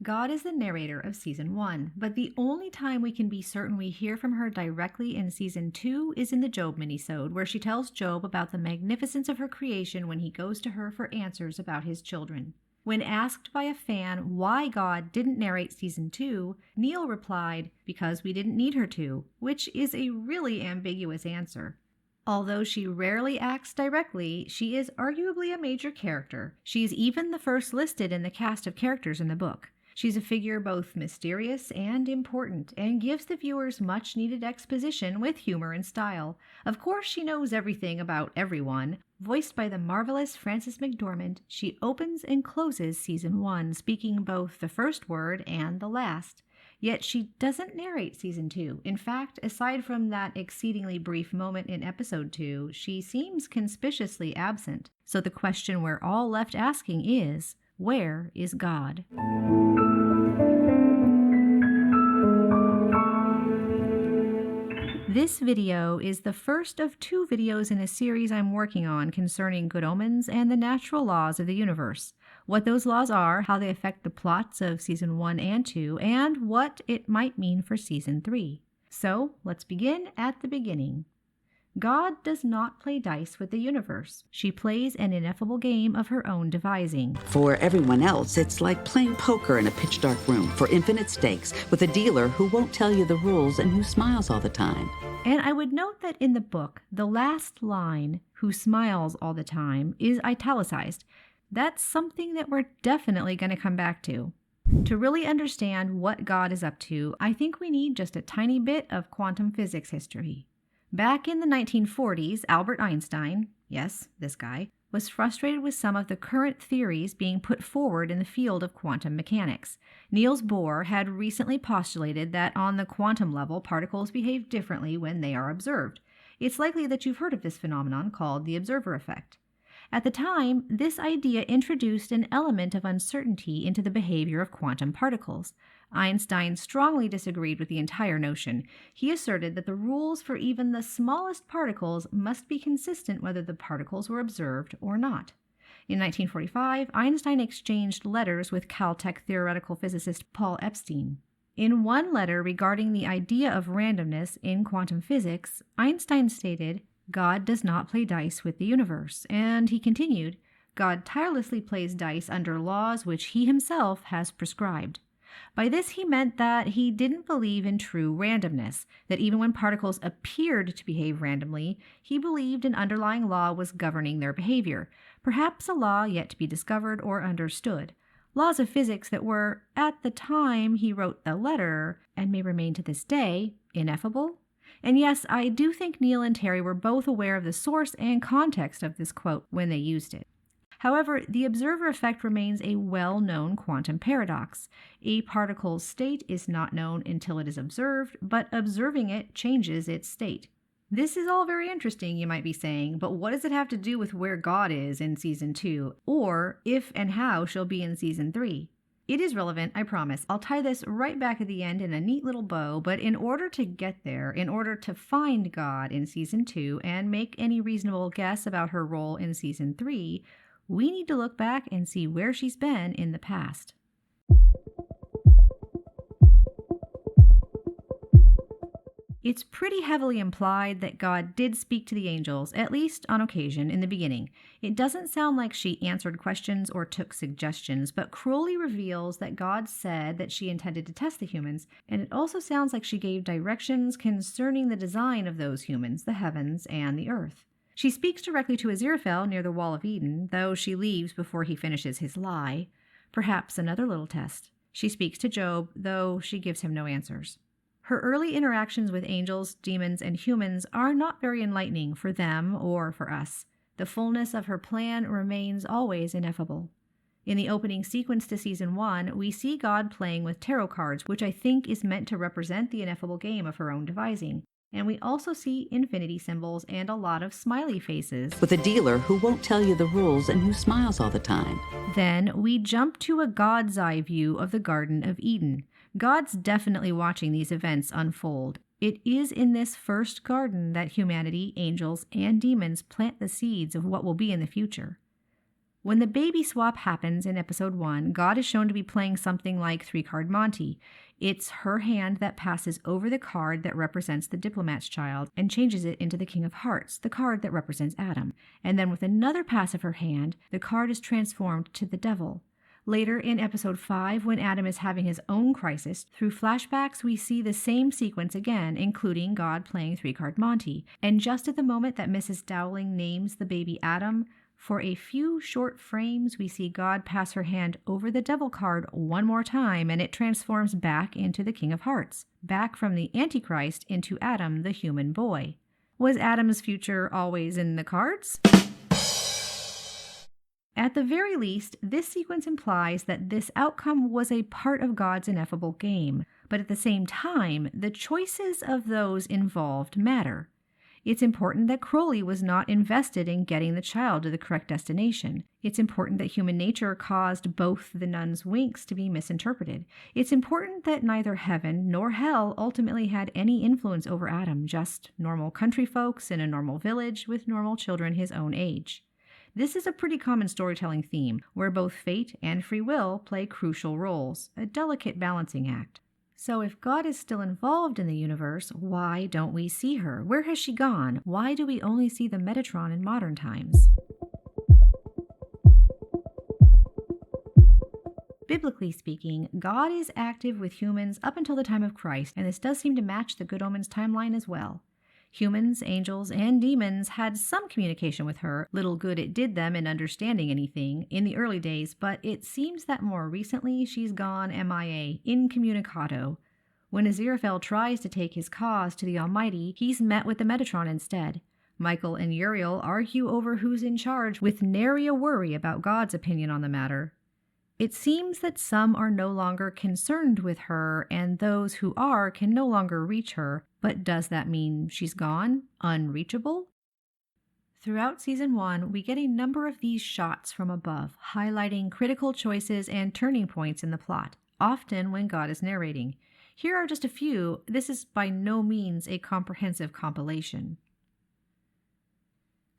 God is the narrator of Season 1, but the only time we can be certain we hear from her directly in Season 2 is in the Job minisode, where she tells Job about the magnificence of her creation when he goes to her for answers about his children. When asked by a fan why God didn't narrate Season 2, Neil replied, "Because we didn't need her to," which is a really ambiguous answer. Although she rarely acts directly, she is arguably a major character. She is even the first listed in the cast of characters in the book. She's a figure both mysterious and important, and gives the viewers much-needed exposition with humor and style. Of course, she knows everything about everyone. Voiced by the marvelous Frances McDormand, she opens and closes Season 1, speaking both the first word and the last. Yet she doesn't narrate Season 2. In fact, aside from that exceedingly brief moment in Episode 2, she seems conspicuously absent. So the question we're all left asking is, where is God? This video is the first of 2 videos in a series I'm working on concerning Good Omens and the natural laws of the universe. What those laws are, how they affect the plots of Season 1 and 2, and what it might mean for Season 3. So, let's begin at the beginning. God does not play dice with the universe. She plays an ineffable game of her own devising. For everyone else, it's like playing poker in a pitch-dark room for infinite stakes with a dealer who won't tell you the rules and who smiles all the time. And I would note that in the book, the last line, "who smiles all the time," is italicized. That's something that we're definitely going to come back to. To really understand what God is up to, I think we need just a tiny bit of quantum physics history. Back in the 1940s, Albert Einstein, yes, this guy, was frustrated with some of the current theories being put forward in the field of quantum mechanics. Niels Bohr had recently postulated that on the quantum level, particles behave differently when they are observed. It's likely that you've heard of this phenomenon called the observer effect. At the time, this idea introduced an element of uncertainty into the behavior of quantum particles. Einstein strongly disagreed with the entire notion. He asserted that the rules for even the smallest particles must be consistent whether the particles were observed or not. In 1945, Einstein exchanged letters with Caltech theoretical physicist Paul Epstein. In one letter regarding the idea of randomness in quantum physics, Einstein stated, "God does not play dice with the universe," and he continued, "God tirelessly plays dice under laws which he himself has prescribed." By this he meant that he didn't believe in true randomness, that even when particles appeared to behave randomly, he believed an underlying law was governing their behavior, perhaps a law yet to be discovered or understood. Laws of physics that were, at the time he wrote the letter, and may remain to this day, ineffable. And yes, I do think Neil and Terry were both aware of the source and context of this quote when they used it. However, the observer effect remains a well-known quantum paradox. A particle's state is not known until it is observed, but observing it changes its state. This is all very interesting, you might be saying, but what does it have to do with where God is in Season 2, or if and how she'll be in Season 3? It is relevant, I promise. I'll tie this right back at the end in a neat little bow, but in order to get there, in order to find God in Season 2 and make any reasonable guess about her role in Season 3, we need to look back and see where she's been in the past. It's pretty heavily implied that God did speak to the angels, at least on occasion, in the beginning. It doesn't sound like she answered questions or took suggestions, but Crowley reveals that God said that she intended to test the humans, and it also sounds like she gave directions concerning the design of those humans, the heavens and the earth. She speaks directly to Aziraphale near the Wall of Eden, though she leaves before he finishes his lie. Perhaps another little test. She speaks to Job, though she gives him no answers. Her early interactions with angels, demons, and humans are not very enlightening for them or for us. The fullness of her plan remains always ineffable. In the opening sequence to Season 1, we see God playing with tarot cards, which I think is meant to represent the ineffable game of her own devising. And we also see infinity symbols and a lot of smiley faces. With a dealer who won't tell you the rules and who smiles all the time. Then we jump to a God's eye view of the Garden of Eden. God's definitely watching these events unfold. It is in this first garden that humanity, angels, and demons plant the seeds of what will be in the future. When the baby swap happens in episode 1, God is shown to be playing something like 3-card Monty. It's her hand that passes over the card that represents the diplomat's child and changes it into the King of Hearts, the card that represents Adam. And then with another pass of her hand, the card is transformed to the devil. Later in episode 5, when Adam is having his own crisis, through flashbacks we see the same sequence again, including God playing 3-card Monty. And just at the moment that Mrs. Dowling names the baby Adam, for a few short frames, we see God pass her hand over the devil card one more time, and it transforms back into the King of Hearts, back from the Antichrist into Adam, the human boy. Was Adam's future always in the cards? At the very least, this sequence implies that this outcome was a part of God's ineffable game, but at the same time, the choices of those involved matter. It's important that Crowley was not invested in getting the child to the correct destination. It's important that human nature caused both the nun's winks to be misinterpreted. It's important that neither heaven nor hell ultimately had any influence over Adam, just normal country folks in a normal village with normal children his own age. This is a pretty common storytelling theme, where both fate and free will play crucial roles, a delicate balancing act. So if God is still involved in the universe, why don't we see her? Where has she gone? Why do we only see the Metatron in modern times? Biblically speaking, God is active with humans up until the time of Christ, and this does seem to match the Good Omens timeline as well. Humans, angels, and demons had some communication with her, little good it did them in understanding anything, in the early days, but it seems that more recently she's gone MIA, incommunicado. When Aziraphale tries to take his cause to the Almighty, he's met with the Metatron instead. Michael and Uriel argue over who's in charge, with nary a worry about God's opinion on the matter. It seems that some are no longer concerned with her, and those who are can no longer reach her. But does that mean she's gone? Unreachable? Throughout Season 1, we get a number of these shots from above, highlighting critical choices and turning points in the plot, often when God is narrating. Here are just a few. This is by no means a comprehensive compilation.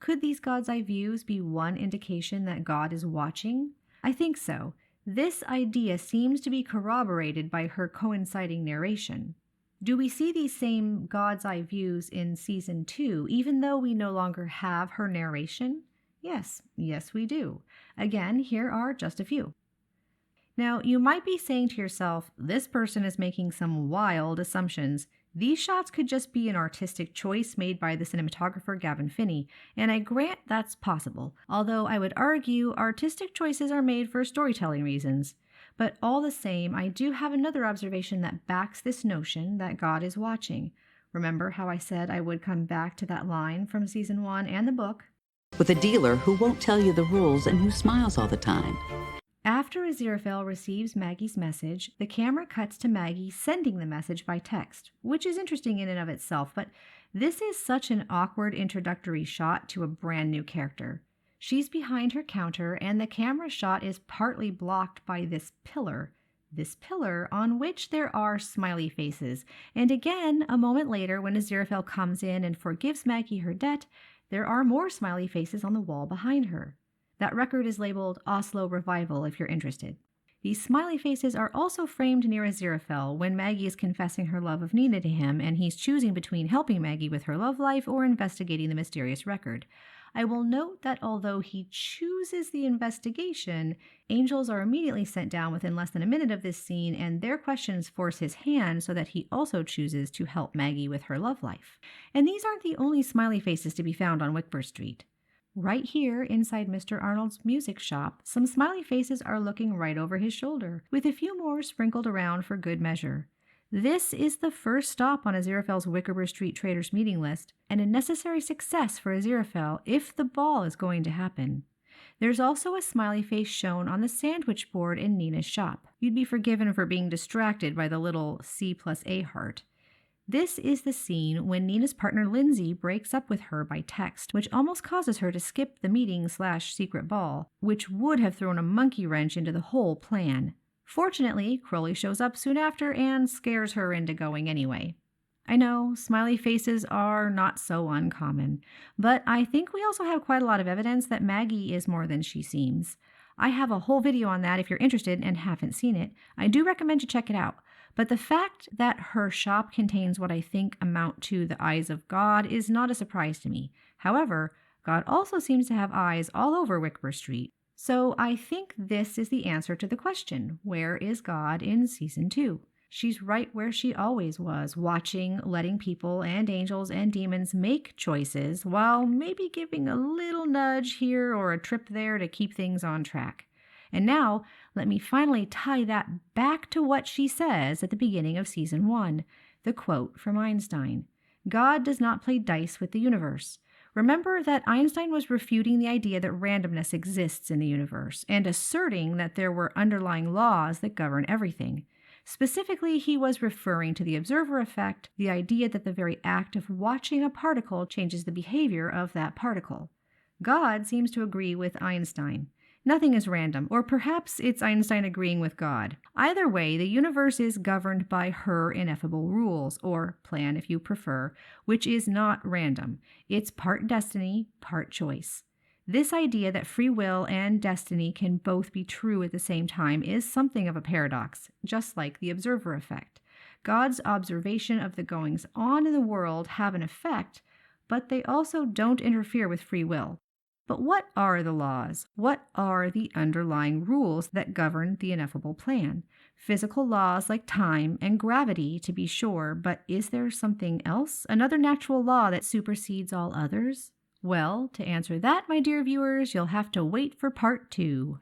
Could these God's eye views be one indication that God is watching? I think so. This idea seems to be corroborated by her coinciding narration. Do we see these same God's eye views in Season 2, even though we no longer have her narration? Yes, we do. Again, here are just a few. Now, you might be saying to yourself, this person is making some wild assumptions. These shots could just be an artistic choice made by the cinematographer Gavin Finney, and I grant that's possible, although I would argue artistic choices are made for storytelling reasons. But all the same, I do have another observation that backs this notion that God is watching. Remember how I said I would come back to that line from Season 1 and the book? With a dealer who won't tell you the rules and who smiles all the time. After Aziraphale receives Maggie's message, the camera cuts to Maggie sending the message by text, which is interesting in and of itself, but this is such an awkward introductory shot to a brand new character. She's behind her counter, and the camera shot is partly blocked by this pillar on which there are smiley faces. And again, a moment later, when Aziraphale comes in and forgives Maggie her debt, there are more smiley faces on the wall behind her. That record is labeled Oslo Revival if you're interested. These smiley faces are also framed near Aziraphale when Maggie is confessing her love of Nina to him, and he's choosing between helping Maggie with her love life or investigating the mysterious record. I will note that although he chooses the investigation, angels are immediately sent down within less than a minute of this scene, and their questions force his hand so that he also chooses to help Maggie with her love life. And these aren't the only smiley faces to be found on Wickburn Street. Right here, inside Mr. Arnold's music shop, some smiley faces are looking right over his shoulder, with a few more sprinkled around for good measure. This is the first stop on Aziraphale's Wickerburn Street Traders meeting list, and a necessary success for Aziraphale if the ball is going to happen. There's also a smiley face shown on the sandwich board in Nina's shop. You'd be forgiven for being distracted by the little C+A heart. This is the scene when Nina's partner Lindsay breaks up with her by text, which almost causes her to skip the meeting/secret ball, which would have thrown a monkey wrench into the whole plan. Fortunately, Crowley shows up soon after and scares her into going anyway. I know, smiley faces are not so uncommon, but I think we also have quite a lot of evidence that Maggie is more than she seems. I have a whole video on that if you're interested and haven't seen it. I do recommend you check it out. But the fact that her shop contains what I think amount to the eyes of God is not a surprise to me. However, God also seems to have eyes all over Wickber Street. So I think this is the answer to the question, where is God in Season 2? She's right where she always was, watching, letting people and angels and demons make choices, while maybe giving a little nudge here or a trip there to keep things on track. And now, let me finally tie that back to what she says at the beginning of Season 1, the quote from Einstein. God does not play dice with the universe. Remember that Einstein was refuting the idea that randomness exists in the universe and asserting that there were underlying laws that govern everything. Specifically, he was referring to the observer effect, the idea that the very act of watching a particle changes the behavior of that particle. God seems to agree with Einstein. Nothing is random, or perhaps it's Einstein agreeing with God. Either way, the universe is governed by her ineffable rules, or plan if you prefer, which is not random. It's part destiny, part choice. This idea that free will and destiny can both be true at the same time is something of a paradox, just like the observer effect. God's observation of the goings-on in the world have an effect, but they also don't interfere with free will. But what are the laws? What are the underlying rules that govern the ineffable plan? Physical laws like time and gravity, to be sure, but is there something else? Another natural law that supersedes all others? Well, to answer that, my dear viewers, you'll have to wait for part 2.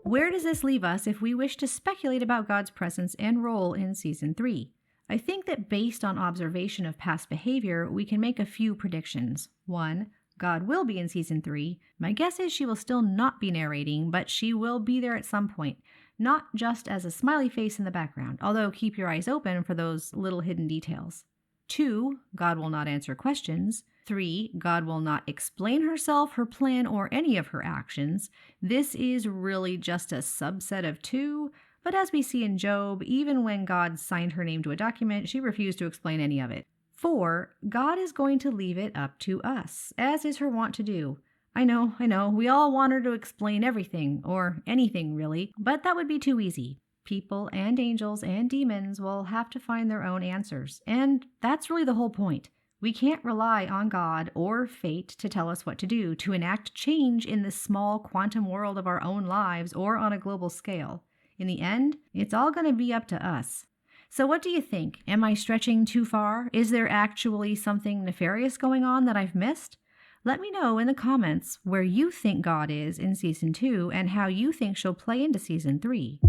Where does this leave us if we wish to speculate about God's presence and role in Season 3? I think that based on observation of past behavior, we can make a few predictions. 1. God will be in Season 3. My guess is she will still not be narrating, but she will be there at some point. Not just as a smiley face in the background, although keep your eyes open for those little hidden details. 2. God will not answer questions. 3. God will not explain herself, her plan, or any of her actions. This is really just a subset of 2. But as we see in Job, even when God signed her name to a document, she refused to explain any of it. 4. God is going to leave it up to us, as is her wont to do. I know, we all want her to explain everything, or anything really, but that would be too easy. People and angels and demons will have to find their own answers, and that's really the whole point. We can't rely on God or fate to tell us what to do, to enact change in the small quantum world of our own lives or on a global scale. In the end, it's all going to be up to us. So what do you think? Am I stretching too far? Is there actually something nefarious going on that I've missed? Let me know in the comments where you think God is in Season 2 and how you think she'll play into Season 3.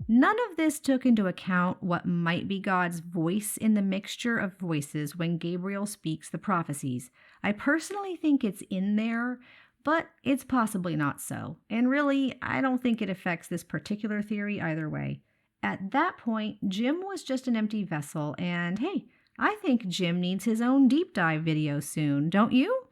None of this took into account what might be God's voice in the mixture of voices when Gabriel speaks the prophecies. I personally think it's in there, but it's possibly not so. And really, I don't think it affects this particular theory either way. At that point, Jim was just an empty vessel, and hey, I think Jim needs his own deep dive video soon, don't you?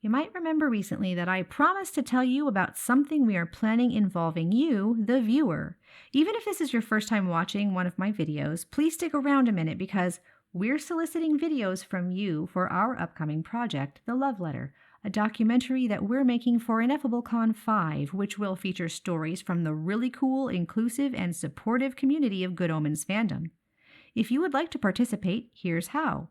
You might remember recently that I promised to tell you about something we are planning involving you, the viewer. Even if this is your first time watching one of my videos, please stick around a minute because we're soliciting videos from you for our upcoming project, The Love Letter, a documentary that we're making for Ineffable Con 5, which will feature stories from the really cool, inclusive, and supportive community of Good Omens fandom. If you would like to participate, here's how.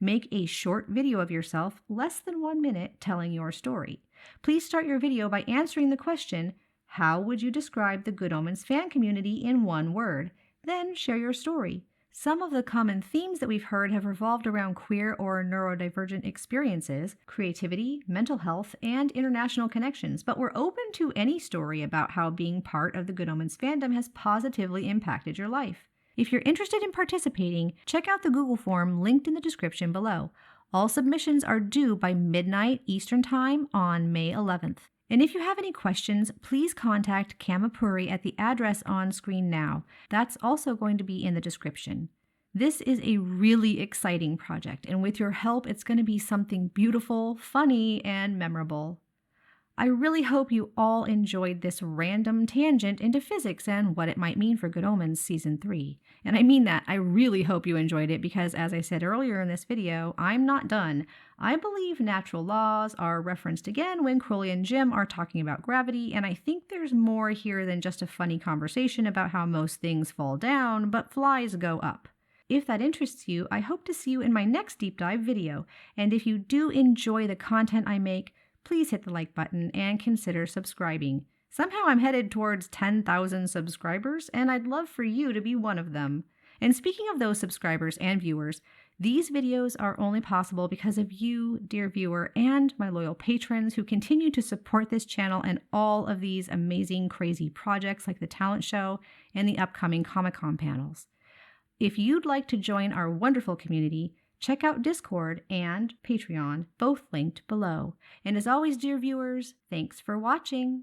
Make a short video of yourself, less than 1 minute, telling your story. Please start your video by answering the question, how would you describe the Good Omens fan community in 1 word? Then share your story. Some of the common themes that we've heard have revolved around queer or neurodivergent experiences, creativity, mental health, and international connections, but we're open to any story about how being part of the Good Omens fandom has positively impacted your life. If you're interested in participating, check out the Google form linked in the description below. All submissions are due by midnight Eastern Time on May 11th. And if you have any questions, please contact Kamapuri at the address on screen now. That's also going to be in the description. This is a really exciting project, and with your help, it's going to be something beautiful, funny, and memorable. I really hope you all enjoyed this random tangent into physics and what it might mean for Good Omens Season 3. And I mean that, I really hope you enjoyed it because, as I said earlier in this video, I'm not done. I believe natural laws are referenced again when Crowley and Jim are talking about gravity, and I think there's more here than just a funny conversation about how most things fall down, but flies go up. If that interests you, I hope to see you in my next deep dive video, and if you do enjoy the content I make, please hit the like button and consider subscribing. Somehow I'm headed towards 10,000 subscribers, and I'd love for you to be one of them. And speaking of those subscribers and viewers, these videos are only possible because of you, dear viewer, and my loyal patrons who continue to support this channel and all of these amazing, crazy projects like the talent show and the upcoming Comic-Con panels. If you'd like to join our wonderful community, check out Discord and Patreon, both linked below. And as always, dear viewers, thanks for watching.